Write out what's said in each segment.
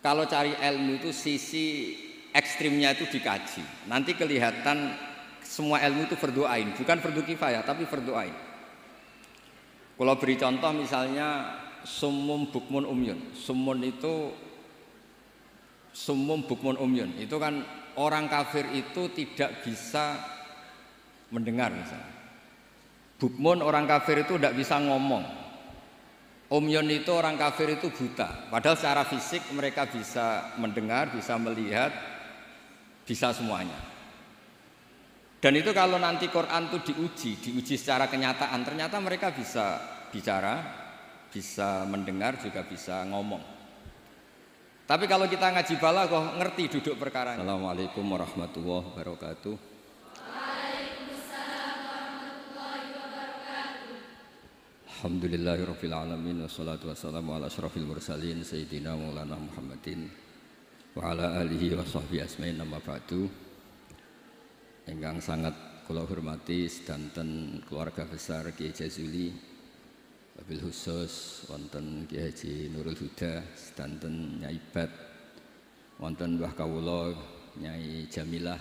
Kalau cari ilmu itu sisi ekstrimnya itu dikaji. Nanti kelihatan semua ilmu itu fardu ain, bukan fardu kifayah tapi fardu ain. Kalau beri contoh misalnya sumum bukmun umyun. Sumum bukmun umyun itu kan orang kafir itu tidak bisa mendengar misalnya. Bukmun orang kafir itu tidak bisa ngomong. Umyun itu orang kafir itu buta. Padahal secara fisik mereka bisa mendengar, bisa melihat, bisa semuanya. Dan itu kalau nanti Quran itu diuji secara kenyataan, ternyata mereka bisa bicara, bisa mendengar, juga bisa ngomong. Tapi kalau kita ngaji balaghah ngerti duduk perkara. Assalamualaikum warahmatullahi wabarakatuh. Alhamdulillahirabbil alamin wassalatu wassalamu ala asyrafil mursalin sayyidina maulana Muhammadin wa ala alihi wa sahbihi asmain amma ba'du. Ingkang sangat kula hormati sedanten keluarga besar Kiai Jazuli, wabil khusus wonten Kiai Haji Nurul Huda, sedanten Nyai Bat, wonten Mbah Kawula Nyai Jamilah,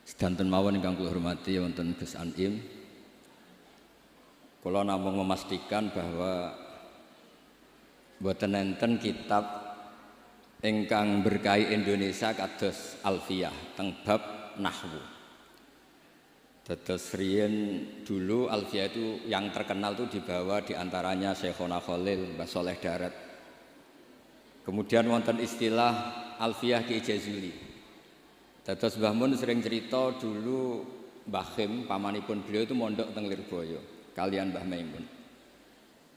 sedanten mawon ingkang kula hormati wonten Gus Anim. Kula namung memastikan bahwa boten enten kitab ingkang berkahi Indonesia kados Alfiyah teng bab nahwu. Dados riyen dulu Alfiyah itu yang terkenal itu dibawa diantaranya Syekhona Khalil, Mbah Soleh Darat. Kemudian wonten istilah Alfiyah Kiai Jazuli. Dados Mbah Mun sering cerita dulu Mbah Khim pamanipun beliau itu mondok teng Lirboyo kalian Mbah Maimun.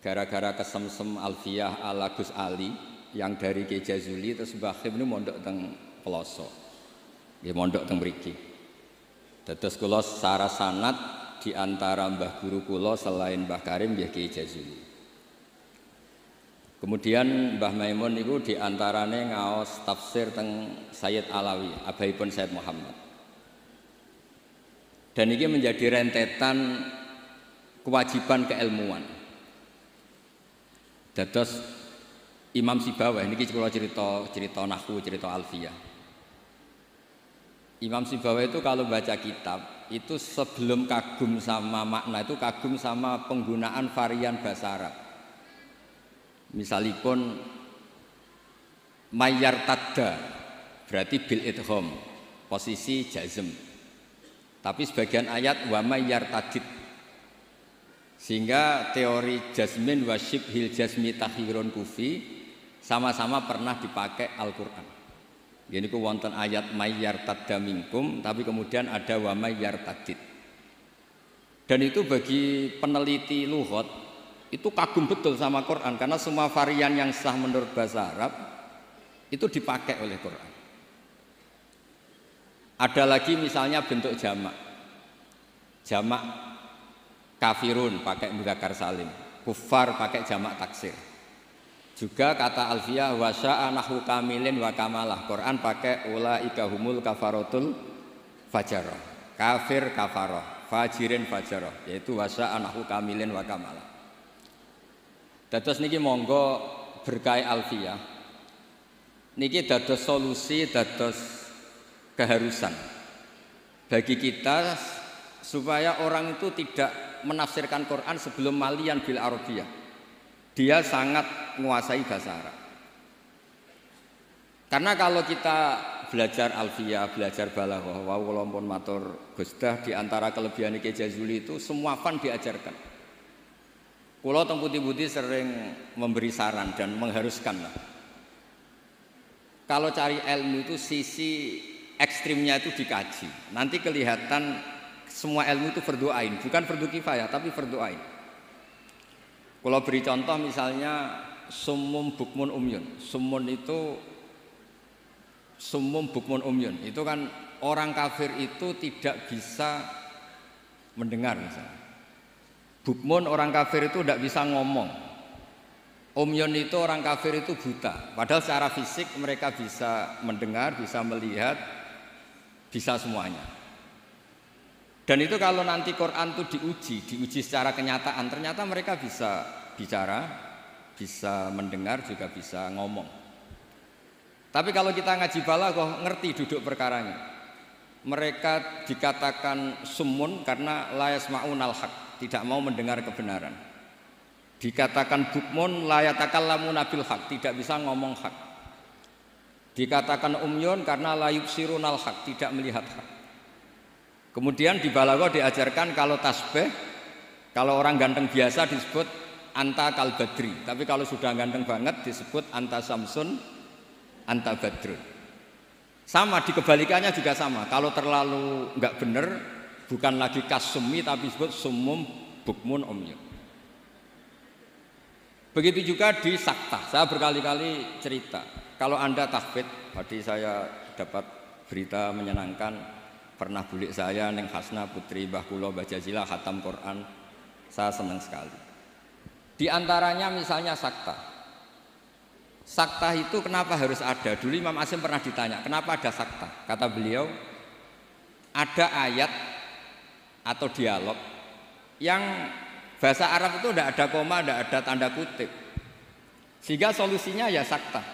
Gara-gara kesemsem Alfiyah ala Gus Ali yang dari Kiai Jazuli, terus Mbah Khim ini mondok teng Peloso. Nggih mondok teng mriki. Dados kula secara sanad di antara mbah guru kula selain Mbah Karim nggih Kiai Jazuli. Kemudian Mbah Maimun niku di antarane ngaos tafsir teng Sayyid Alawi, abaipun Sayyid Muhammad. Dan ini menjadi rentetan kewajiban keilmuan. Dados Imam Sibawayh niki kula cerita nahwu, cerita Alfiyah. Imam Sibawayh itu kalau baca kitab itu sebelum kagum sama makna itu kagum sama penggunaan varian bahasa Arab. Misalipun mayyar tadda berarti bil idgham, posisi jazm. Tapi sebagian ayat wa mayyar tadid, sehingga teori jazmin wa syibhil jazmi takhirun kufi sama-sama pernah dipakai Al-Quran. Ini ku wonten ayat mayyar tadda minkum, tapi kemudian ada wa mayyar tadid. Dan itu bagi peneliti lughat itu kagum betul sama Quran, karena semua varian yang sah menurut bahasa Arab itu dipakai oleh Quran. Ada lagi misalnya bentuk jamak. Jamak kafirun pakai mudzakkar salim, kufar pakai jamak taksir. Juga kata Alfiyah wa sya'a nahwu kamilin wa kamalah. Quran pakai ulaika humul kafaratul fajarah. Kafir kafarah, fajirin fajarah, yaitu wa sya'a nahwu kamilin wa kamalah. Dados niki monggo berkah Alfiyah. Niki dados solusi, dados keharusan bagi kita supaya orang itu tidak menafsirkan Quran sebelum malian bil Arabiyah. Dia sangat menguasai bahasa Arab. Karena kalau kita belajar Alfiyah, belajar balaghah, wa kula pun matur Gusdah di antara kelebihan Kiai Jazuli itu semua fan diajarkan. Kula teng putih-putih sering memberi saran dan mengharuskan. Kalau cari ilmu itu sisi ekstrimnya itu dikaji. Nanti kelihatan semua ilmu itu fardu ain, bukan fardu kifayah tapi fardu ain. Kalau beri contoh misalnya sumum bukmun umyun. Sumum bukmun umyun itu kan orang kafir itu tidak bisa mendengar misalnya. Bukmun orang kafir itu tidak bisa ngomong. Umyun itu orang kafir itu buta. Padahal secara fisik mereka bisa mendengar, bisa melihat, bisa semuanya. Dan itu kalau nanti Quran itu diuji secara kenyataan, ternyata mereka bisa bicara, bisa mendengar, juga bisa ngomong. Tapi kalau kita ngaji balaghah ngerti duduk perkaranya. Mereka dikatakan summun karena la yasma'unal haq, tidak mau mendengar kebenaran. Dikatakan bukmun la yatakallamuna bil haq, tidak bisa ngomong hak. Dikatakan umyun karena la yubsirunal haq, tidak melihat hak. Kemudian di balaghah diajarkan kalau tasbih, kalau orang ganteng biasa disebut anta kal badri, tapi kalau sudah ganteng banget disebut anta samsun, anta badrun. Sama di kebalikannya juga sama. Kalau terlalu nggak benar, bukan lagi kasumi tapi disebut sumum bukmun umyun. Begitu juga di sakta. Saya berkali-kali cerita. Kalau Anda tahfidz, tadi saya dapat berita menyenangkan. Pernah bulik saya Neng Hasna putri Mbah Kula Mbah Jazila khatam Quran. Saya senang sekali. Di antaranya misalnya sakta. Sakta itu kenapa harus ada? Dulu Imam Asy'im pernah ditanya, kenapa ada sakta? Kata beliau, ada ayat atau dialog yang bahasa Arab itu tidak ada koma, tidak ada tanda kutip. Sehingga solusinya ya sakta.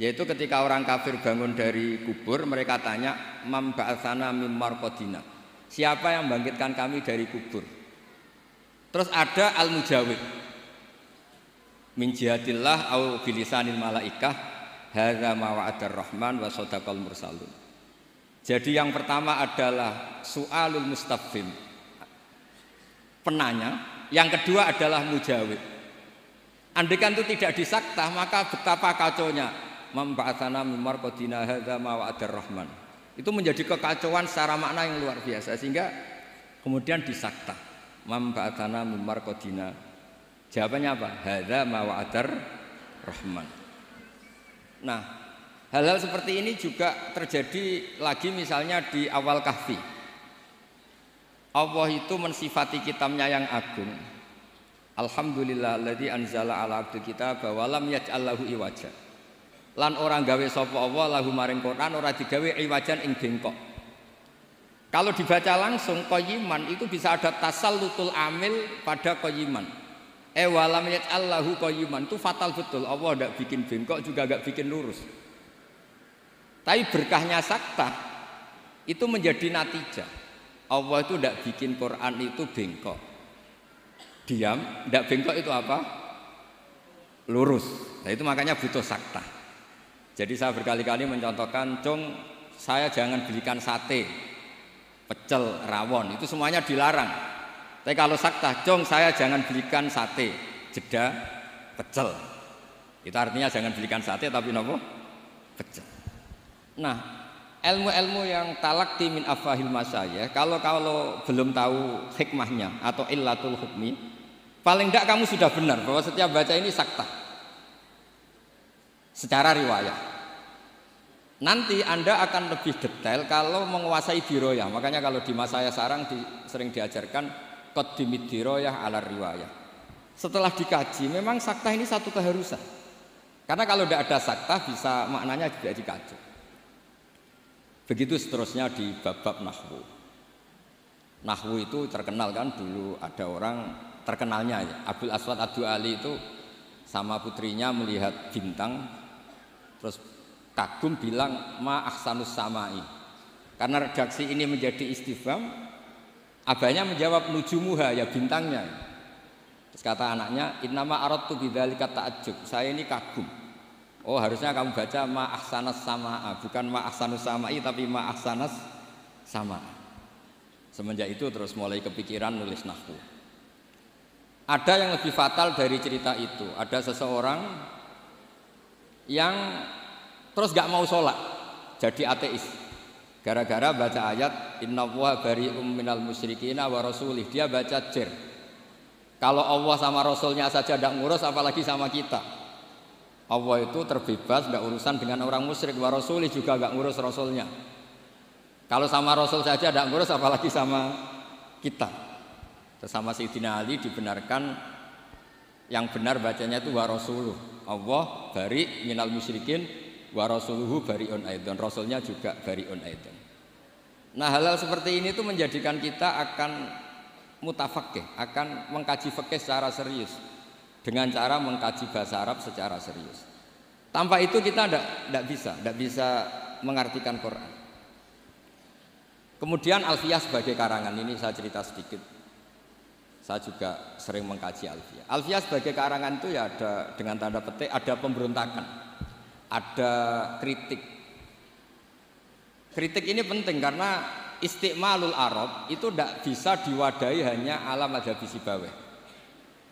Yaitu ketika orang kafir bangun dari kubur, mereka tanya, "Man ba'atsana mim marqadina?" Siapa yang membangkitkan kami dari kubur? Terus ada al-mujawib. Min jihatillah au bilisanil malaikah hadza ma wa'adar rahman wa sadaqal mursalun. Jadi yang pertama adalah su'alul mustafhim, penanya, yang kedua adalah mujawib. Andaikan itu tidak disakta, maka betapa kacaunya memba'atsana mim marqadina hadza ma wa'adar rahman. Itu menjadi kekacauan secara makna yang luar biasa, sehingga kemudian disakta memba'atsana mim marqadina. Jawabannya apa? Hadza ma wa'adar rahman. Nah, hal-hal seperti ini juga terjadi lagi misalnya di awal Kahfi. Allah itu mensifati kitabnya yang agung. Alhamdulillahilladzi anzala ala abdil kitaba wa lam yaj'al lahu iwaja. Lan orang gawe sapa Allah lahu maring Quran ora digawe iwajan ing bengkok. Kalau dibaca langsung qayyiman itu bisa ada tasallutul amil pada qayyiman. Walam yaj'allahu qayyuman, itu fatal betul. Allah tidak bikin bengkok juga tidak bikin lurus. Tapi berkahnya sakta itu menjadi natijah. Allah itu tidak bikin Quran itu bengkok, diam, tidak bengkok itu apa? Lurus. Nah itu makanya butuh sakta. Jadi saya berkali-kali mencontohkan, Cung, saya jangan belikan sate, pecel, rawon, itu semuanya dilarang. Tapi kalau sakta, Cung, saya jangan belikan sate, jeda, pecel. Itu artinya jangan belikan sate tapi nopo? Pecel. Nah, ilmu-ilmu yang talakti min afahil masyayikh, kalau belum tahu hikmahnya atau illatul hukmi, paling tidak kamu sudah benar bahwa setiap baca ini sakta secara riwayat. Nanti Anda akan lebih detail kalau menguasai diroyah. Makanya kalau di masa saya sarang sering diajarkan qaddimid diroyah ala riwayah. Setelah dikaji, memang sakta ini satu keharusan. Karena kalau tidak ada sakta bisa maknanya juga dikacau. Begitu seterusnya di bab-bab nahwu. Nahwu itu terkenal kan, dulu ada orang terkenalnya ya, Abdul Aswad Ad-Du'ali itu sama putrinya melihat bintang, terus kagum bilang ma ahsanus samai. Karena redaksi ini menjadi istifham, abahnya menjawab nujumuha, ya bintangnya. Terus kata anaknya, innama aradtu bidzalika ta'ajjub, saya ini kagum. Oh harusnya kamu baca ma ahsanas samaa, bukan ma ahsanus samai tapi ma ahsanas samaa. Semenjak itu terus mulai kepikiran nulis nahwu. Ada yang lebih fatal dari cerita itu. Ada seseorang yang terus gak mau sholat, jadi ateis. Gara-gara baca ayat innallaha bari'um minal musyrikina wa rasulih, dia baca jer. Kalau Allah sama Rasulnya saja tidak ngurus, apalagi sama kita. Allah itu terbebas, tidak urusan dengan orang musyrik. Wa rasulih juga tidak ngurus Rasulnya. Kalau sama Rasul saja tidak ngurus, apalagi sama kita. Terus sama Sayyidina Ali dibenarkan, yang benar bacanya itu wa rasuluh. Allah bari minal musyrikin wa rasuluhu bari'un aidan, Rasulnya juga bari'un aidan. Nah hal-hal seperti ini itu menjadikan kita akan mutafaqih, akan mengkaji fikih secara serius dengan cara mengkaji bahasa Arab secara serius. Tanpa itu kita tidak bisa mengartikan Quran. Kemudian Alfiyah sebagai karangan, ini saya cerita sedikit. Saya juga sering mengkaji Alfiyah. Alfiyah sebagai karangan itu ya ada dengan tanda petik, ada pemberontakan, ada kritik. Kritik ini penting karena istiqmalul Arab itu tidak bisa diwadahi hanya ala madzhab Sibawayh.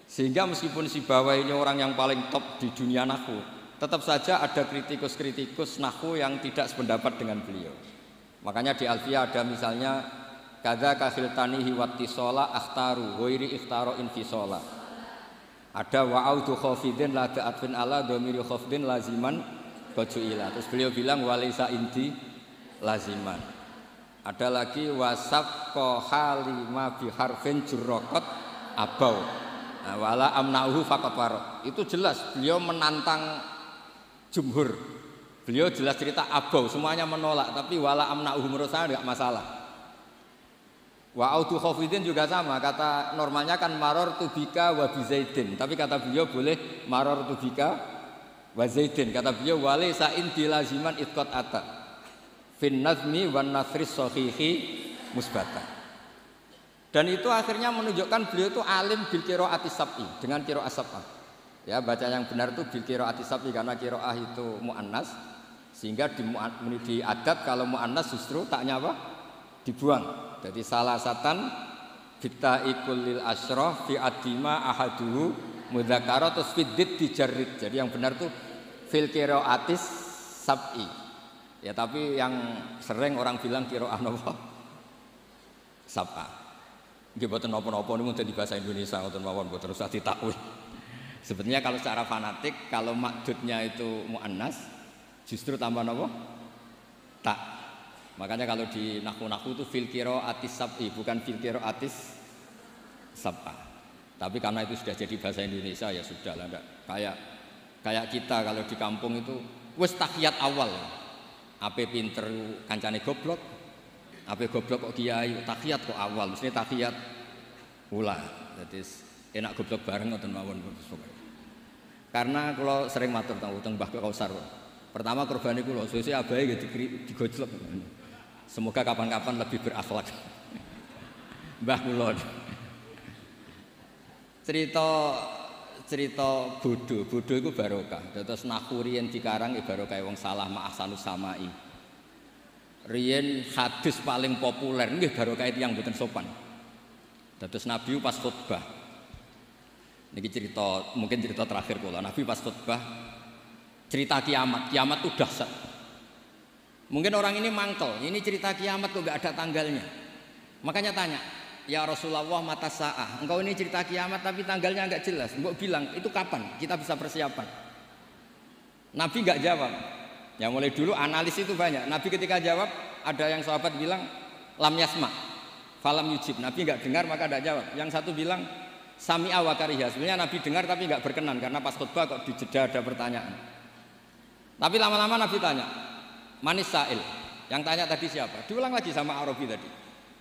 Sehingga meskipun Sibawayh ini orang yang paling top di dunia nahwu, tetap saja ada kritikus-kritikus nahwu yang tidak sependapat dengan beliau. Makanya di Alfiyah ada misalnya kadza kahiltanihi wattisola akhtaru ghairi ikhtaro infisola. Ada wa'audu khafidin la ta'atfin ala dhamiri khafdin laziman bajuila. Terus beliau bilang walisa inti laziman. Ada lagi wasab halima biharfin jurraqat abau. Nah, wala amna'uhu faqat waraq. Itu jelas beliau menantang jumhur. Beliau jelas cerita abau, semuanya menolak, tapi wala amna'uhu menurut saya enggak masalah. Wa audu khafidin juga sama, kata normalnya kan maror tubika wa bizaidin, tapi kata beliau boleh maror tubika wa zaidin. Kata beliau walaysa inti laziman itqat ata fin nazmi wan nasri sahihi musbata. Dan itu akhirnya menunjukkan beliau itu alim bil qiraatis sab'i, dengan qiraat sab'ah. Ya, baca yang benar itu bil qiraatis sab'i karena qiraah itu muannas. Sehingga di adat kalau mu'annas justru taknya apa? Dibuang. Jadi salasatan bitta'ikul lil asyraf fi adima ahaduhu mudzakkara terus fiddid dijarrid. Jadi yang benar tuh fil qiraatis sab'i. Ya tapi yang sering orang bilang qiraah napa? Sab'a. Nggih boten napa-napa niku dadi bahasa Indonesia ngoten mawon boten usah ditakwil. Sebenarnya kalau secara fanatik kalau makdudnya itu mu'annas justru tambah apa? Tak. Makanya kalau di nahwu itu fil qiraatis sab'i bukan fil qiraatis sab'a. Tapi karena itu sudah jadi bahasa Indonesia ya sudah lah enggak. Kayak kita kalau di kampung itu wis tahiyat awal. Ape pinter kancane goblok. Ape goblok kok kiai tahiyat kok awal. Mesti tahiyat ula. Jadi enak goblok bareng ngoten mawon. Karena kalau sering matur teng Mbah Kausar. Pertama korban itu loh, suwe abai gitu digojlok. Semoga kapan-kapan lebih berakhlak. Mbah kula. Cerita bodoh itu barokah. Terus nahwu riyen dikarang barokah wong salah ma ahsanus samai. Riyen hadis paling populer nggih barokah yang mboten sopan. Terus Nabi pas khutbah. Niki cerita, mungkin cerita terakhir kula. Nabi pas khutbah cerita kiamat itu dahsyat. Mungkin orang ini mangkel, ini cerita kiamat kok gak ada tanggalnya. Makanya tanya, ya Rasulullah mata sa'ah, engkau ini cerita kiamat tapi tanggalnya gak jelas. Engkau bilang, itu kapan kita bisa persiapan? Nabi gak jawab. Ya mulai dulu analis itu banyak. Nabi ketika jawab, ada yang sahabat bilang, lam yasma, falam yujib. Nabi gak dengar maka gak jawab. Yang satu bilang, sami'a wa kariha. Sebenarnya Nabi dengar tapi gak berkenan karena pas khutbah kok dijeda ada pertanyaan. Tapi lama-lama Nabi tanya, manis sa'il? Yang tanya tadi siapa? Diulang lagi sama Arabi tadi.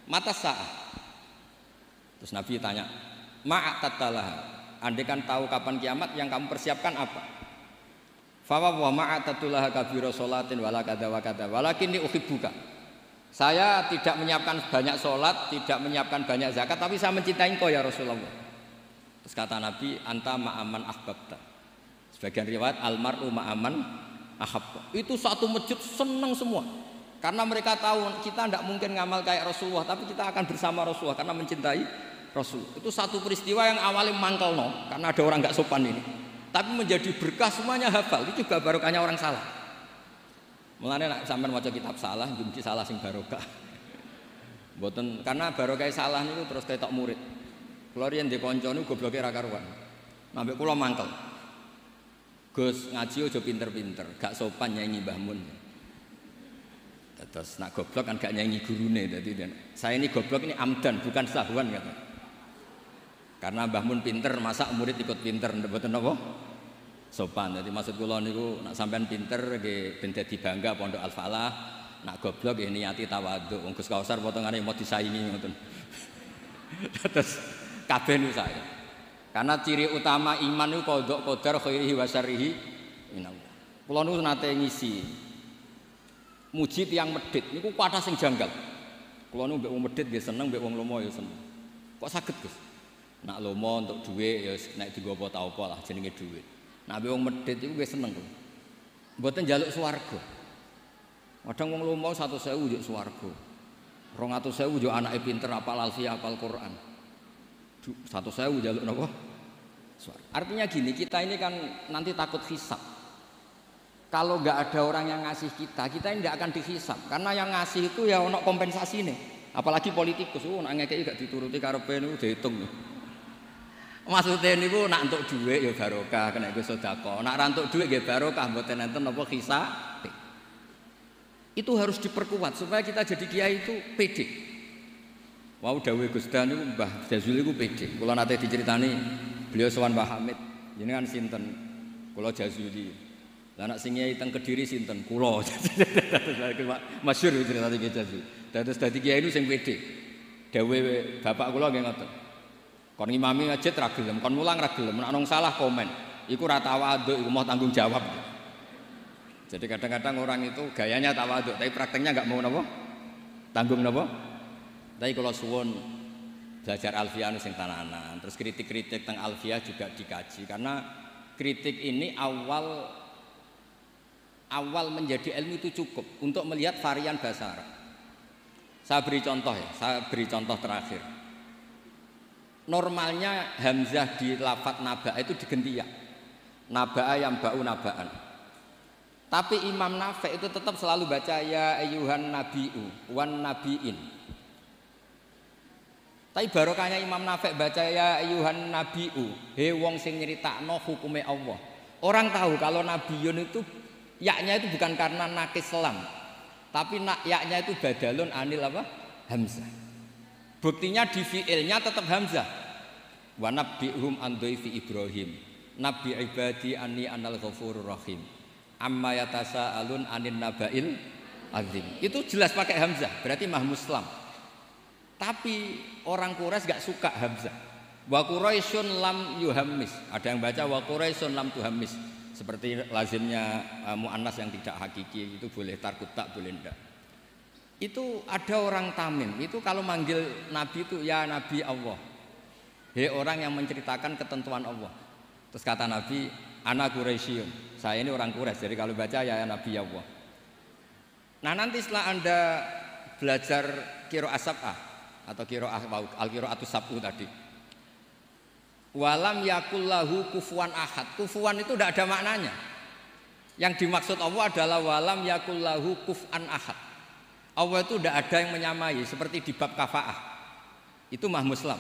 Mata sa'ah. Terus Nabi tanya, ma'at tattalah. Andai kan tahu kapan kiamat, yang kamu persiapkan apa? Fawa wa ma'at tattalah kabira sholatin wala kada wa kada. Walakinni uhibbuka. Saya tidak menyiapkan banyak sholat, tidak menyiapkan banyak zakat, tapi saya mencintai engkau ya Rasulullah. Terus kata Nabi, anta ma'aman ahbabta. Sebagian riwayat almar'u ma'aman ahab. Itu satu masjid senang semua. Karena mereka tahu kita tidak mungkin ngamal kayak Rasulullah, tapi kita akan bersama Rasulullah karena mencintai Rasul. Itu satu peristiwa yang awalnya mangkel karena ada orang nggak sopan ini. Tapi menjadi berkah semuanya hafal. Itu juga barokahnya orang salah. Mulane nek sampean maca kitab salah, mesti salah sing barokah. Mboten karena barokah salah niku terus ketok murid. Kula riyen ndek kanca niku gobloke ra karuan. Nambah kula mangkel. Gus ngaji aja pinter-pinter, gak sopan nyanyi Mbah Mun. Terus nak goblok kan gak nyanyi gurune. Jadi saya ini goblok ini amdan bukan sahwan kata. Karena Mbah Mun pinter, masa murid ikut pinter mboten napa? Sopan. Jadi maksud kula niku nak sampean pinter nggih ben dadi bangga Pondok Al Falah, nak goblok nggih niati tawadhu. Wong Gus Kausar potongane mau disaingi ngoten. Terus kabeh niku saya. Karena ciri utama iman itu qadha qadar khairihi wa syarrihi minallah. Kula niku nate ngisi muji tiyang medhit niku kathah sing janggal. Kula niku mbek wong medhit nggih seneng, mbek wong lomo ya seneng. Kok saged, Gus? Nak lomo untuk dhuwit ya nek dienggo apa ta apa lah jenenge dhuwit. Nak mbek wong medhit iku nggih seneng kula. Mboten njaluk swarga. Kadang wong lomo 100.000 njuk swarga. 200.000 njuk anake pinter apal alfiah apal Quran. 100.000 njaluk napa? Swarga. Artinya gini, kita ini kan nanti takut hisab. Kalau nggak ada orang yang ngasih kita ini nggak akan dihisab. Karena yang ngasih itu ya ono kompensasi nih. Apalagi politikus, nak ngekei gak dituruti karepe niku diitung. Maksudnya niku nak entuk dhuwit ya barokah, kena iku sedekah. Nak ra entuk dhuwit nggih barokah, mboten enten napa hisab. Itu harus diperkuat supaya kita jadi kiai itu pede. Wau dawuh Gus Dan niku Mbah Jazuli niku pede. Kula nate diceritani beliau sowan Mbah Hamid. Jenengan sinten? Kula Jazuli. Lah anak sing kiai teng Kediri sinten? Kula. Masyhur cerita iki Jazuli. Dados dadi kiai niku sing pede. Dawuh bapak kula nggih ngoten. Kon ngimami masjid ra gelem, kon mulang ra gelem, nek ana salah komen. Iku ra tawaduk, iku mau tanggung jawab. Jadi kadang-kadang orang itu gayanya tawaduk, tapi prakteknya enggak mau napa? Tanggung napa? Tapi kalau suwun belajar alfiah sing tananan, terus kritik-kritik tentang alfiah juga dikaji karena kritik ini awal menjadi ilmu itu cukup untuk melihat varian bahasa Arab. Saya beri contoh terakhir. Normalnya hamzah di lafadz naba itu diganti ya. Naba'a yang ba'u naba'an. Tapi Imam Nafi' itu tetap selalu baca ya ayyuhan nabi'u wan nabi'in. Tapi barokahnya Imam Nafi' baca ya ayyuhan nabi'u, he wong sing nyeritakno hukume Allah. Orang tahu kalau nabiyun itu yaknya itu bukan karena nakis selam, tapi yaknya itu badalun anil apa? Hamzah. Buktinya di fi'ilnya tetap hamzah. Wa nabbi'hum an dhaifi Ibrahim. Nabi ibadi anni anal ghafurur rahim. Amma yatasaalun anin naba'il azim. Itu jelas pakai hamzah, berarti mah muslam. Tapi orang Quraisy enggak suka hamzah. Wa Quraisyun lam yuhammis. Ada yang baca wa Quraisyun lam tuhammis. Seperti lazimnya muannas yang tidak hakiki, itu boleh tarkut tak boleh enggak. Itu ada orang Tamim, itu kalau manggil Nabi itu ya Nabi Allah. Hei orang yang menceritakan ketentuan Allah. Terus kata Nabi, ana Quraisyun. Saya ini orang Quraisy, jadi kalau baca ya Nabi Allah. Nah nanti setelah Anda belajar qiraah sab'ah atau qiraah al-qiraatus sab'u tadi. Walam yakullahu kufuwan ahad. Kufuwan itu tidak ada maknanya. Yang dimaksud Allah adalah walam yakullahu kuf'an ahad. Allah itu tidak ada yang menyamai seperti di bab kafaah. Itu mah muslam.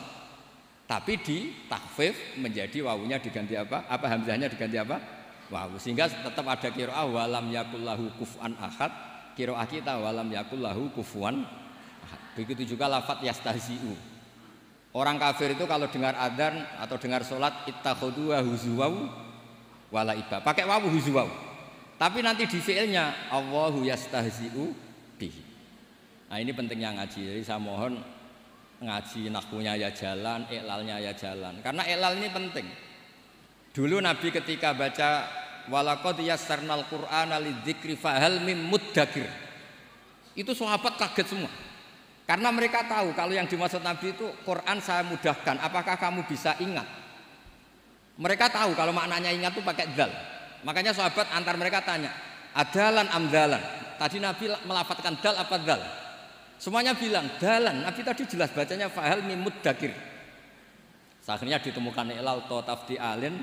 Tapi di takhfif menjadi wawunya diganti apa? Apa hamzahnya diganti apa? Wawu. Sehingga tetap ada qiraah walam yakullahu kuf'an ahad. Qiraah kita walam yakullahu kufuwan ahad. Begitu juga lafadz yastahzi'u. Orang kafir itu kalau dengar adzan atau dengar sholat ittakhadhu huzuwau wala iba. Pakai wawu huzuwau. Tapi nanti di fi'ilnya Allahu yastahzi'u bihi. Nah ini pentingnya ngaji. Jadi saya mohon ngaji nahwunya ya jalan, iklalnya ya jalan. Karena iklal ini penting. Dulu Nabi ketika baca walaqad yassarnal Qur'ana lidzikri fahal mim muddakir. Itu sahabat kaget semua. Karena mereka tahu kalau yang dimaksud Nabi itu Quran saya mudahkan, apakah kamu bisa ingat? Mereka tahu kalau maknanya ingat itu pakai dzal. Makanya sahabat antar mereka tanya, adalan amdalan. Tadi Nabi melafadzkan dal apa dzal? Semuanya bilang dalan. Nabi tadi jelas bacanya fahal mimud dakir. Akhirnya ditemukan ilal tafdi alin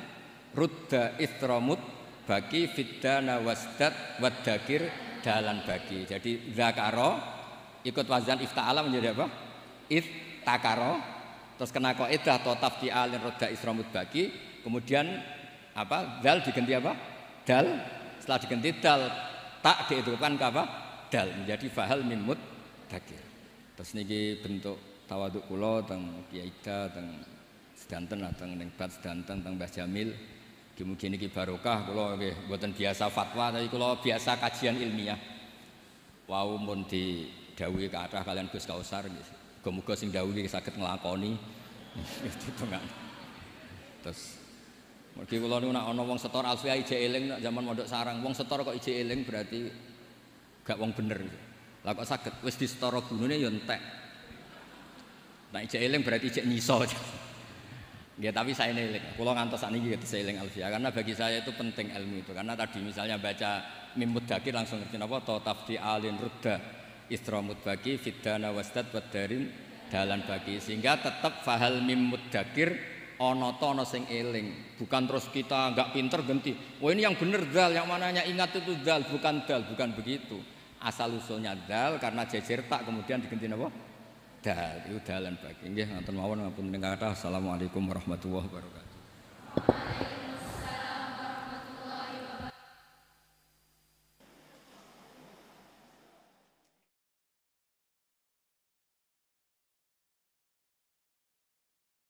rudda istramut bagi fiddana wasdat wadakir dalan bagi. Jadi zakaro ikut wazan ifta'ala menjadi apa? Iftakaro. Terus kena kok idah tafdi alin rudda istramut bagi. Kemudian apa? Dal diganti apa? Dal. Setelah diganti dal tak diidupkan ke apa? Dal menjadi fahal mimud dakir. Terus niki bentuk tawaduk kula teng Kiai Ida teng sedanten teng ning Bat sedanten teng Mbah Jamil. Mugi-mugi niki barokah kula nggih mboten biasa fatwa tapi kula biasa kajian ilmiah. Wau mun didhawuhi kathah kalian Gus Kausar nggih. Muga-muga sing dawuhi saged nglakoni. Terus Mergi kula niku nek ana wong setor alfiah ije eling nek zaman mondok sarang, wong setor kok ije eling berarti gak wong bener. Lah kok saged wis disetara gunune ya entek. Nek ije eling berarti ije nyiso. Ya tapi saya eling. Kula ngantos sakniki ketes eling alfiah karena bagi saya itu penting ilmu itu. Karena tadi misalnya baca mim mudakir langsung ngerti napa ta tafti alin rudda istramut bagi fidana wasdad wadarin dalan bagi sehingga tetap fahal mim mudakir ana ta ana sing eling, bukan terus kita enggak pinter ganti. Oh ini yang bener dal, yang mananya ingat itu dal, bukan begitu. Asal usulnya dal karena jejer tak kemudian diganti napa? Dal, itu dalan bagi. Nggih, ngoten mawon ngapunten kathah. Assalamualaikum warahmatullahi wabarakatuh.